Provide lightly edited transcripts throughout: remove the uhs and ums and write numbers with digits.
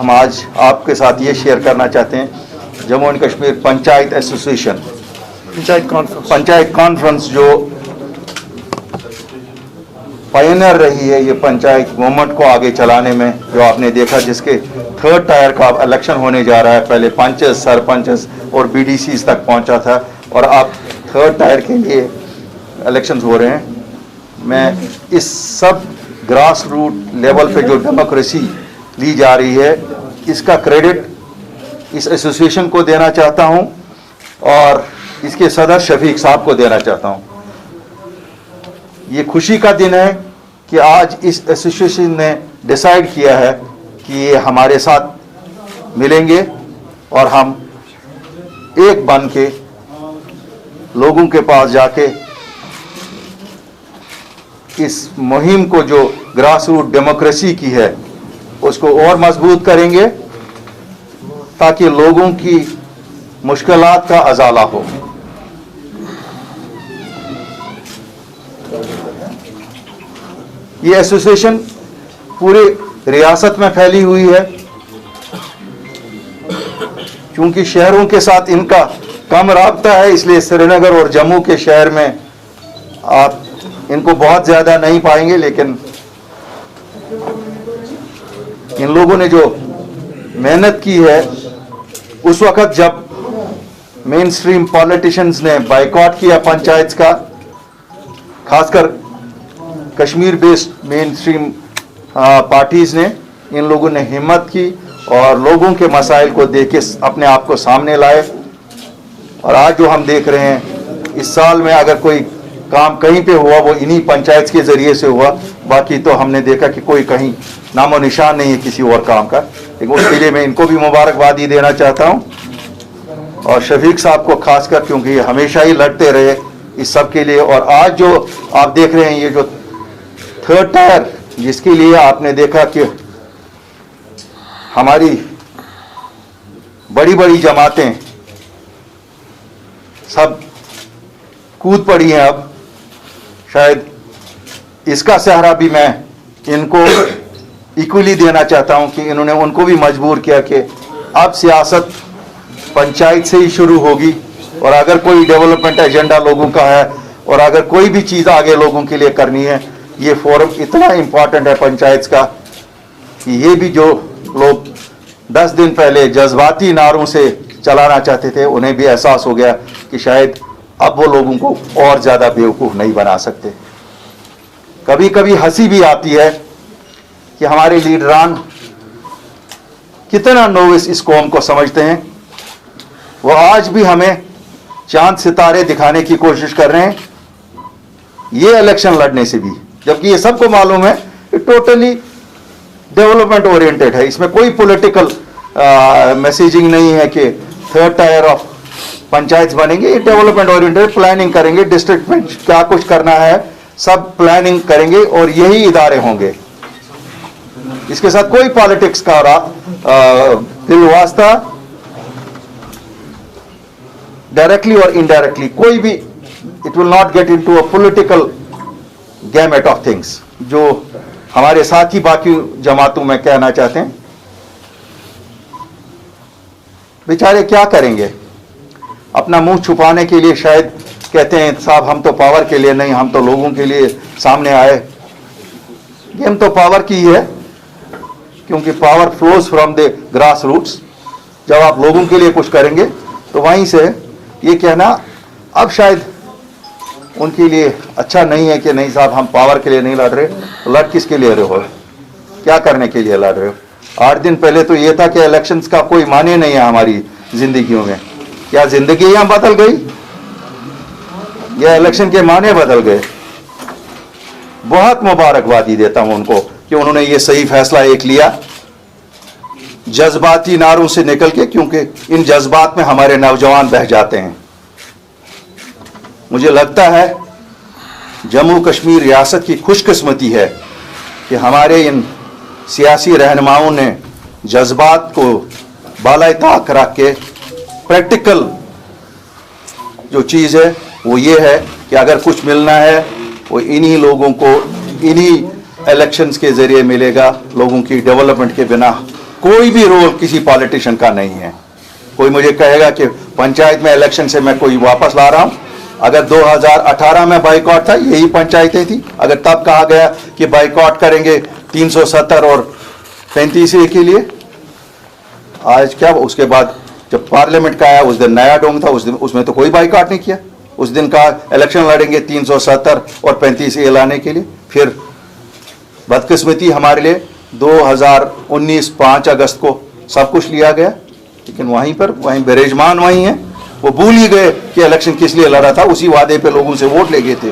हम आज आपके साथ ये शेयर करना चाहते हैं, Jammu and Kashmir panchayat association panchayat conference जो पायनियर रही है ये पंचायत मूवमेंट को आगे चलाने में, जो आपने देखा जिसके थर्ड टायर का इलेक्शन होने जा रहा है। पहले पंचेस, सरपंचेस और बीडीसीज तक पहुंचा था और अब थर्ड टायर के लिए इलेक्शंस हो रहे हैं। मैं इस सब ग्रास रूट लेवल पे जो डेमोक्रेसी ली जा रही है इसका क्रेडिट इस एसोसिएशन को देना चाहता हूं और इसके सदर शफीक साहब को देना चाहता हूं। ये खुशी का दिन है कि आज इस एसोसिएशन ने डिसाइड किया है कि ये हमारे साथ मिलेंगे और हम एक बन के लोगों के पास जाके इस मुहिम को जो ग्रास रूट डेमोक्रेसी की है उसको और मजबूत करेंगे ताकि लोगों की मुश्किलात का अजाला हो। ये एसोसिएशन पूरे रियासत में फैली हुई है। क्योंकि शहरों के साथ इनका कम राब्ता है इसलिए श्रीनगर और जम्मू के शहर में आप इनको बहुत ज़्यादा नहीं पाएंगे, लेकिन इन लोगों ने जो मेहनत की है उस वक़्त जब मेन स्ट्रीम पॉलिटिशियंस ने बाइकॉट किया पंचायत का, खासकर Kashmir based main stream parties ने, इन लोगों ने हिम्मत की और लोगों के मसाइल को देख के अपने आप को सामने लाए। और आज जो हम देख रहे हैं इस साल में अगर कोई काम कहीं पे हुआ वो इन्हीं पंचायत के ज़रिए से हुआ, बाकी तो हमने देखा कि कोई कहीं नामो निशान नहीं है किसी और काम का। लेकिन उसके लिए मैं इनको भी मुबारकबादी देना चाहता हूँ और शफीक साहब को खासकर, क्योंकि ये हमेशा ही लड़ते रहे इस सब के लिए। और आज जो आप देख रहे हैं ये जो थर्ड टायर, जिसके लिए आपने देखा कि हमारी बड़ी बड़ी जमातें सब कूद पड़ी हैं, अब शायद इसका सहारा भी मैं इनको इक्वली देना चाहता हूं कि इन्होंने उनको भी मजबूर किया कि अब सियासत पंचायत से ही शुरू होगी और अगर कोई डेवलपमेंट एजेंडा लोगों का है और अगर कोई भी चीज़ आगे लोगों के लिए करनी है, ये फोरम इतना इम्पॉर्टेंट है पंचायत का कि ये भी जो लोग 10 दिन पहले जज्बाती नारों से चलाना चाहते थे उन्हें भी एहसास हो गया कि शायद अब वो लोगों को और ज़्यादा बेवकूफ़ नहीं बना सकते। कभी कभी हंसी भी आती है कि हमारे लीडरान कितना नोविस इस कौम को समझते हैं। वो आज भी हमें चांद सितारे दिखाने की कोशिश कर रहे हैं ये इलेक्शन लड़ने से भी, जबकि ये सबको मालूम है कि टोटली डेवलपमेंट ओरिएंटेड है। इसमें कोई पॉलिटिकल मैसेजिंग नहीं है कि थर्ड टायर ऑफ पंचायत बनेंगे। ये डेवलपमेंट ओरिएंटेड प्लानिंग करेंगे, डिस्ट्रिक्ट में क्या कुछ करना है सब प्लानिंग करेंगे और यही इदारे होंगे। इसके साथ कोई पॉलिटिक्स का दिलवास्ता डायरेक्टली और इनडायरेक्टली कोई भी, it will not get into a political gamete of things, जो हमारे साथ ही बाकी जमातों में कहना चाहते हैं। बेचारे क्या करेंगे, अपना मुंह छुपाने के लिए शायद कहते हैं साहब हम तो पावर के लिए नहीं, हम तो लोगों के लिए सामने आए। गेम तो पावर की है, क्योंकि power flows from the grass roots. जब आप लोगों के लिए कुछ करेंगे तो वहीं से ये कहना अब शायद उनके लिए अच्छा नहीं है कि नहीं साहब हम पावर के लिए नहीं लड़ रहे। तो लड़ किसके लिए रहे हो, क्या करने के लिए लड़ रहे हो? 8 दिन पहले तो ये था कि इलेक्शंस का कोई माने नहीं है हमारी जिंदगियों में। क्या जिंदगी यहाँ बदल गई या इलेक्शन के माने बदल गए? बहुत मुबारकबादी देता हूं उनको कि उन्होंने ये सही फैसला एक लिया जज्बाती नारों से निकल के, क्योंकि इन जज्बात में हमारे नौजवान बह जाते हैं। मुझे लगता है जम्मू कश्मीर रियासत की खुशकिस्मती है कि हमारे इन सियासी रहनुमाओं ने जज्बात को बालाए ताक रख के प्रैक्टिकल जो चीज़ है वो ये है कि अगर कुछ मिलना है वो इन्हीं लोगों को इन्हीं इलेक्शंस के ज़रिए मिलेगा। लोगों की डेवलपमेंट के बिना कोई भी रोल किसी पॉलिटिशियन का नहीं है। कोई मुझे कहेगा कि पंचायत में इलेक्शन से मैं कोई वापस ला रहा हूं, अगर 2018 में बाइकआउट था, यही पंचायतें थी, अगर तब कहा गया कि बाइकआउट करेंगे 370 और 35A के लिए, आज क्या, उसके बाद जब पार्लियामेंट का आया उस दिन नया ढोंग था, उस दिन उसमें तो कोई बाइकआउट नहीं किया। उस दिन का इलेक्शन लड़ेंगे 370 और 35A लाने के लिए। फिर बदकिस्मती हमारे लिए 2019 5 अगस्त को सब कुछ लिया गया, लेकिन वहीं बिराजमान वहीं है। वो भूल ही गए कि इलेक्शन किस लिए लड़ा था, उसी वादे पे लोगों से वोट ले गए थे।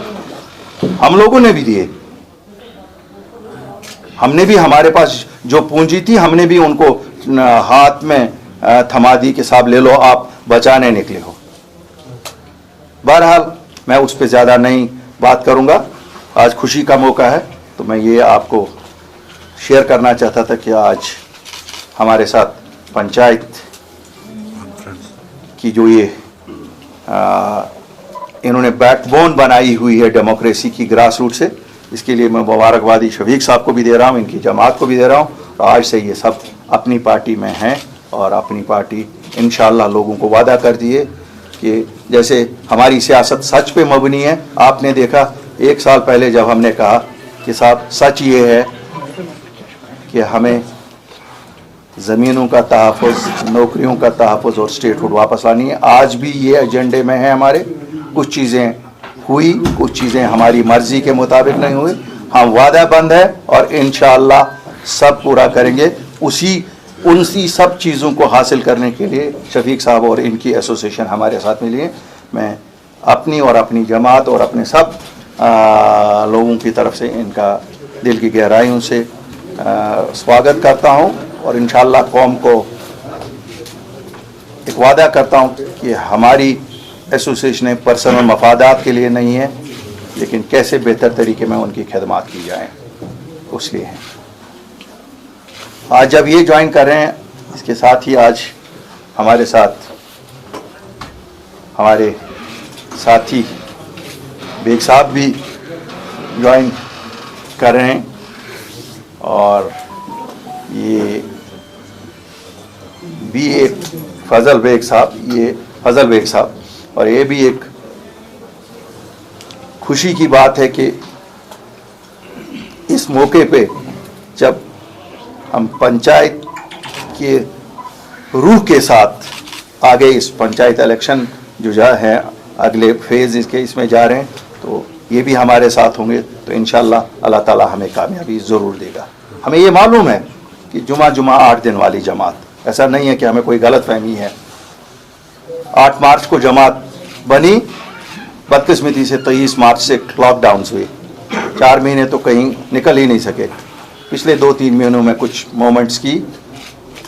हम लोगों ने भी दिए, हमने भी, हमारे पास जो पूंजी थी हमने भी उनको हाथ में थमा दी कि साहब ले लो, आप बचाने निकले हो। बहरहाल मैं उस पर ज़्यादा नहीं बात करूंगा। आज खुशी का मौका है तो मैं ये आपको शेयर करना चाहता था कि आज हमारे साथ पंचायत की जो ये इन्होंने बैकबोन बनाई हुई है डेमोक्रेसी की ग्रास रूट से, इसके लिए मैं मुबारकबादी शफीक साहब को भी दे रहा हूँ, इनकी जमात को भी दे रहा हूँ। और आज से ये सब अपनी पार्टी में हैं और अपनी पार्टी इंशाअल्लाह लोगों को वादा कर दिए कि जैसे हमारी सियासत सच पे मबनी है। आपने देखा 1 साल पहले जब हमने कहा कि साहब सच ये है कि हमें ज़मीनों का तहफ़्फ़ुज़, नौकरियों का तहफ़्फ़ुज़ और स्टेटहुड वापस लानी है, आज भी ये एजेंडे में है हमारे। कुछ चीज़ें हुई, कुछ चीज़ें हमारी मर्ज़ी के मुताबिक नहीं हुई, हम वादा बंद है और इंशाअल्लाह सब पूरा करेंगे। उनसी सब चीज़ों को हासिल करने के लिए शफीक साहब और इनकी एसोसिएशन हमारे साथ मिली है। मैं अपनी और अपनी जमात और अपने सब लोगों की तरफ से इनका दिल की गहराइयों से स्वागत करता हूं और इंशाअल्लाह कौम को एक वादा करता हूं कि हमारी एसोसिएशन पर्सनल मफादात के लिए नहीं है, लेकिन कैसे बेहतर तरीके में उनकी खिदमत की जाए उस लिए है। आज जब ये ज्वाइन कर रहे हैं, इसके साथ ही आज हमारे साथ हमारे साथी बेग साहब भी ज्वाइन कर रहे हैं और ये भी एक फजल बेग साहब, और ये भी एक खुशी की बात है कि इस मौके पे जब हम पंचायत के रूह के साथ आगे इस पंचायत इलेक्शन जो है अगले फेज इसमें जा रहे हैं, तो ये भी हमारे साथ होंगे, तो इंशाअल्लाह अल्लाह ताला हमें कामयाबी ज़रूर देगा। हमें ये मालूम है कि जुमा 8 दिन वाली जमात, ऐसा नहीं है कि हमें कोई गलत फहमी है। 8 मार्च को जमात बनी, बदकिस्मती से 23 मार्च से लॉकडाउन हुए, 4 महीने तो कहीं निकल ही नहीं सके। पिछले 2-3 महीनों में कुछ मोमेंट्स की,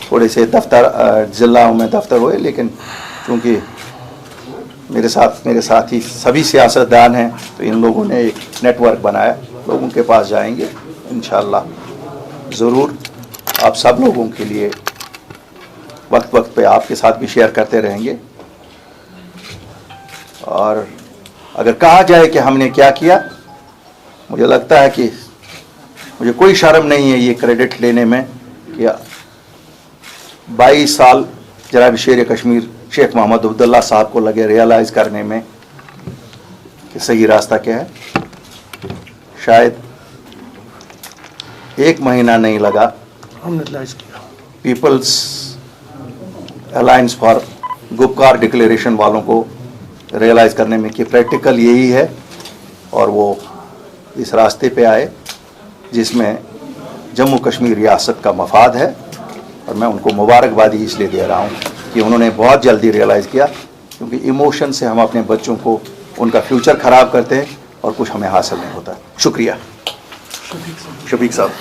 थोड़े से दफ्तर ज़िलों में दफ्तर हुए, लेकिन क्योंकि मेरे साथ ही सभी सियासतदान हैं, तो इन लोगों ने एक नेटवर्क बनाया, लोगों के पास जाएंगे इंशाअल्लाह ज़रूर। आप सब लोगों के लिए वक्त पे आपके साथ भी शेयर करते रहेंगे। और अगर कहा जाए कि हमने क्या किया, मुझे लगता है कि मुझे कोई शर्म नहीं है ये क्रेडिट लेने में कि 22 साल जनाब शेर कश्मीर शेख मोहम्मद अब्दुल्ला साहब को लगे रियलाइज़ करने में कि सही रास्ता क्या है। शायद 1 महीना नहीं लगा हमने रियलाइज़ किया, peoples alliance for Gupkar declaration वालों को रियलाइज़ करने में कि प्रैक्टिकल यही है, और वो इस रास्ते पे आए जिसमें जम्मू कश्मीर रियासत का मफाद है। और मैं उनको मुबारकबादी इसलिए दे रहा हूँ कि उन्होंने बहुत जल्दी रियलाइज़ किया, क्योंकि इमोशन से हम अपने बच्चों को उनका फ्यूचर ख़राब करते हैं और कुछ हमें हासिल नहीं होता। शुक्रिया शफीक साहब।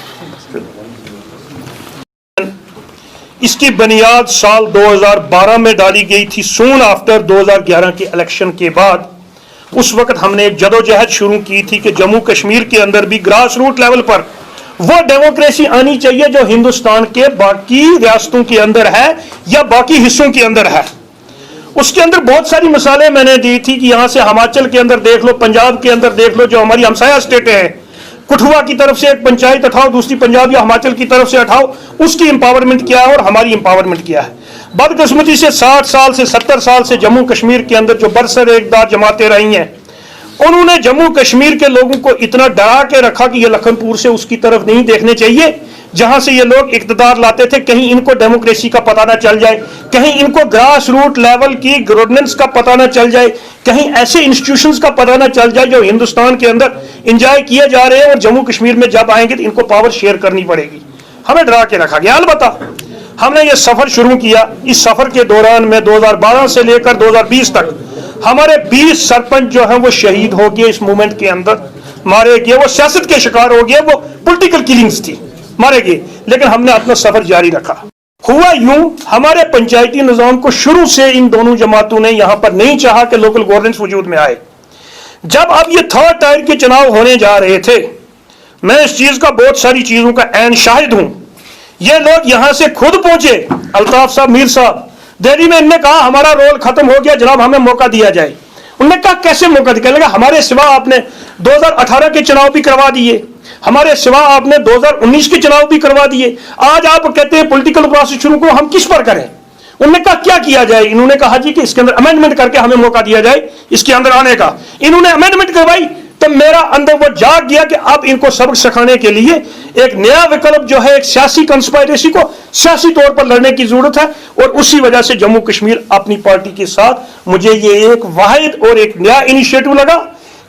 इसकी बुनियाद साल 2012 में डाली गई थी, सून आफ्टर 2011 के इलेक्शन के बाद। उस वक्त हमने एक जदोजहद शुरू की थी कि जम्मू कश्मीर के अंदर भी ग्रास रूट लेवल पर वो डेमोक्रेसी आनी चाहिए जो हिंदुस्तान के बाकी रियासतों के अंदर है या बाकी हिस्सों के अंदर है। उसके अंदर बहुत सारी मिसालें मैंने दी थी कि यहाँ से हिमाचल के अंदर देख लो, पंजाब के अंदर देख लो, जो हमारी हमसाया स्टेटें हैं, कठुआ की तरफ से एक पंचायत उठाओ, दूसरी पंजाब या हिमाचल की तरफ से उठाओ, उसकी एम्पावरमेंट क्या है और हमारी एम्पावरमेंट क्या है। बदकिस्मती से 60 साल से 70 साल से जम्मू कश्मीर के अंदर जो बरसर-ए-इक़्तिदार जमातें रही हैं, उन्होंने जम्मू कश्मीर के लोगों को इतना डरा के रखा कि ये लखनपुर से उसकी तरफ नहीं देखने चाहिए जहां से ये लोग इक़्तिदार लाते थे। कहीं इनको डेमोक्रेसी का पता ना चल जाए, कहीं इनको ग्रास रूट लेवल की गवर्नेंस का पता ना चल जाए, कहीं ऐसे इंस्टीट्यूशंस का पता ना चल जाए जो हिंदुस्तान के अंदर इंजॉय किए जा रहे हैं और जम्मू कश्मीर में जब आएंगे तो इनको पावर शेयर करनी पड़ेगी। हमें डरा के रखा गया। अलबत्ता हमने ये सफर शुरू किया। इस सफर के दौरान में 2012 से लेकर 2020 तक हमारे 20 सरपंच जो हैं वो शहीद हो गए, इस मूवमेंट के अंदर मारे गए, वो सियासत के शिकार हो गए, वो पॉलिटिकल किलिंग्स थी, मारे गए। लेकिन हमने अपना सफर जारी रखा। हुआ यूं, हमारे पंचायती निजाम को शुरू से इन दोनों जमातों ने यहां पर नहीं चाहा कि लोकल गवर्नेंस वजूद में आए। जब अब ये थर्ड टायर के चुनाव होने जा रहे थे, मैं इस चीज का बहुत सारी चीजों का ऐन शाहिद हूं। ये लोग यहां से खुद पहुंचे, अल्ताफ साहब, मीर साहब, दिल्ली में इनने कहा हमारा रोल खत्म हो गया जनाब, हमें मौका दिया जाए। उन्होंने कहा कैसे मौका दिया? लगा हमारे सिवा आपने 2018 के चुनाव भी करवा दिए, हमारे सिवा आपने 2019 के चुनाव भी करवा दिए, आज आप कहते हैं पॉलिटिकल प्रोसेस शुरू को हम किस पर करें? उन्होंने कहा क्या किया जाए? इन्होंने कहा जी कि इसके अंदर अमेंडमेंट करके हमें मौका दिया जाए इसके अंदर आने का। इन्होंने अमेंडमेंट करवाई तो मेरा अंदर वो जाग गया कि अब इनको सबक सिखाने के लिए एक नया विकल्प जो है, एक सियासी कंस्पायरेसी को सियासी तौर पर लड़ने की जरूरत है। और उसी वजह से जम्मू कश्मीर अपनी पार्टी के साथ मुझे ये एक वाहिद और एक नया इनिशिएटिव लगा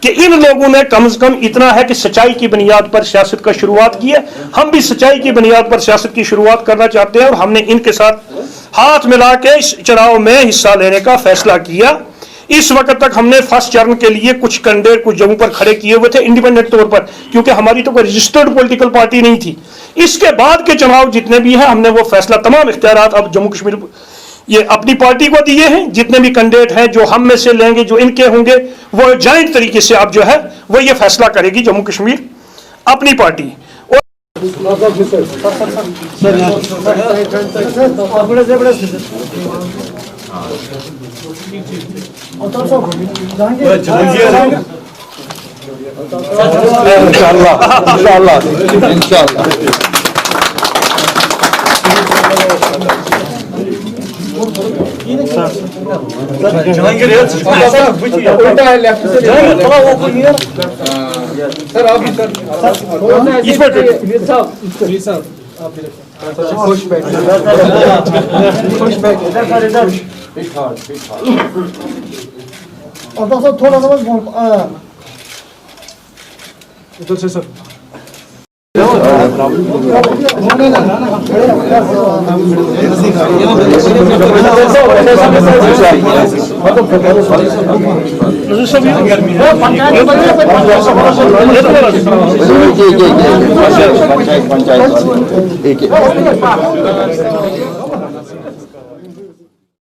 कि इन लोगों ने कम से कम इतना है कि सच्चाई की बुनियाद पर सियासत का शुरुआत की है। हम भी सच्चाई की बुनियाद पर सियासत की शुरुआत करना चाहते हैं और हमने इनके साथ हाथ मिला के इस चुनाव में हिस्सा लेने का फैसला किया। इस वक्त तक हमने फर्स्ट चरण के लिए कुछ कैंडिडेट कुछ जगहों पर खड़े किए हुए थे इंडिपेंडेंट तौर पर, क्योंकि हमारी तो कोई रजिस्टर्ड पॉलिटिकल पार्टी नहीं थी। इसके बाद के चुनाव जितने भी हैं, हमने वो फैसला, तमाम इख्तियारात अब जम्मू कश्मीर ये अपनी पार्टी को दिए हैं। जितने भी कैंडिडेट हैं जो हम में से लेंगे, जो इनके होंगे, वो जॉइंट तरीके से अब जो है वो ये फैसला करेगी जम्मू कश्मीर अपनी पार्टी। थोड़ा सा इधर से सर पंचायत